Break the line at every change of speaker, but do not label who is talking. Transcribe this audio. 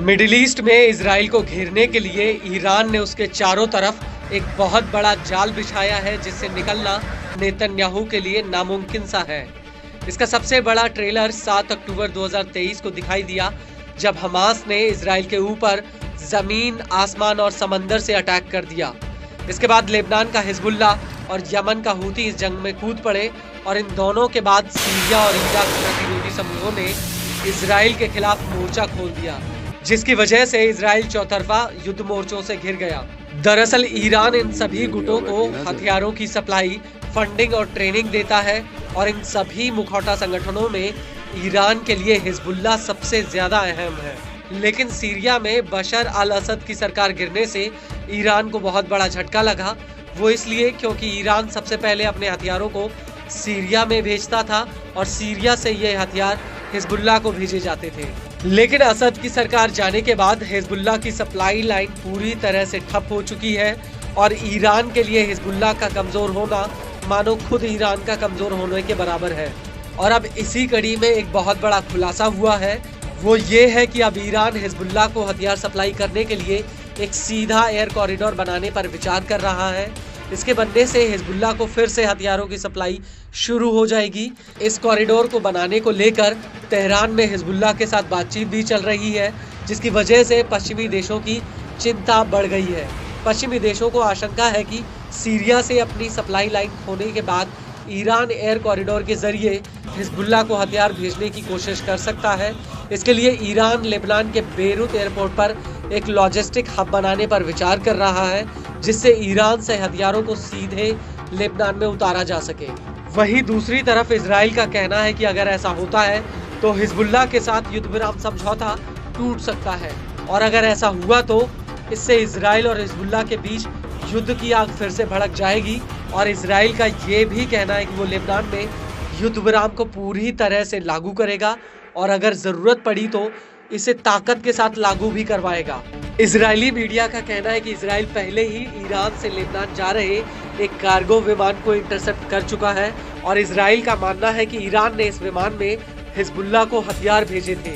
Middle east में Israel को घेरने के लिए ईरान ने उसके चारों तरफ एक बहुत बड़ा जाल बिछाया है, जिससे निकलना नेतन्याहू के लिए नामुमकिन सा है। इसका सबसे बड़ा ट्रेलर 7 अक्टूबर 2023 को दिखाई दिया, जब हमास ने इजराइल के ऊपर जमीन, आसमान और समंदर से अटैक कर दिया। इसके बाद लेबनान का हिजबुल्ला और यमन का हूती इस जंग में कूद पड़े और इन दोनों के बाद सीरिया और इराक प्रतिरोधी समूहों ने इजराइल के खिलाफ मोर्चा खोल दिया, जिसकी वजह से इजराइल चौतरफा युद्ध मोर्चों से घिर गया। दरअसल ईरान इन सभी गुटों को हथियारों की सप्लाई, फंडिंग और ट्रेनिंग देता है और इन सभी मुखौटा संगठनों में ईरान के लिए हिजबुल्ला सबसे ज्यादा अहम है। लेकिन सीरिया में बशर अल असद की सरकार गिरने से ईरान को बहुत बड़ा झटका लगा। वो इसलिए क्योंकि ईरान सबसे पहले अपने हथियारों को सीरिया में भेजता था और सीरिया से ये हथियार हिजबुल्ला को भेजे जाते थे। लेकिन असद की सरकार जाने के बाद हिजबुल्ला की सप्लाई लाइन पूरी तरह से ठप हो चुकी है और ईरान के लिए हिजबुल्ला का कमजोर होना मानो खुद ईरान का कमजोर होने के बराबर है। और अब इसी कड़ी में एक बहुत बड़ा खुलासा हुआ है, वो ये है कि अब ईरान हिजबुल्ला को हथियार सप्लाई करने के लिए एक सीधा एयर कॉरिडोर बनाने पर विचार कर रहा है। इसके बनने से हिजबुल्ला को फिर से हथियारों की सप्लाई शुरू हो जाएगी। इस कॉरिडोर को बनाने को लेकर तेहरान में हिजबुल्ला के साथ बातचीत भी चल रही है, जिसकी वजह से पश्चिमी देशों की चिंता बढ़ गई है। पश्चिमी देशों को आशंका है कि सीरिया से अपनी सप्लाई लाइन खोने के बाद ईरान एयर कॉरिडोर के जरिए हिजबुल्ला को हथियार भेजने की कोशिश कर सकता है। इसके लिए ईरान लेबनान के बेरूत एयरपोर्ट पर एक लॉजिस्टिक हब बनाने पर विचार कर रहा है, जिससे ईरान से हथियारों को सीधे लेबनान में उतारा जा सके। वहीं दूसरी तरफ इजराइल का कहना है कि अगर ऐसा होता है तो हिजबुल्ला के साथ युद्ध विराम समझौता टूट सकता है, और अगर ऐसा हुआ तो इससे इजराइल और हिजबुल्ला के बीच युद्ध की आग फिर से भड़क जाएगी। और इजराइल का ये भी कहना है कि वो लेबनान में युद्ध विराम को पूरी तरह से लागू करेगा और अगर जरूरत पड़ी तो इसे ताकत के साथ लागू भी करवाएगा। इजरायली मीडिया का कहना है कि इजराइल पहले ही ईरान से लेबनान जा रहे एक कार्गो विमान को इंटरसेप्ट कर चुका है और इजराइल का मानना है कि ईरान ने इस विमान में हिजबुल्ला को हथियार भेजे थे।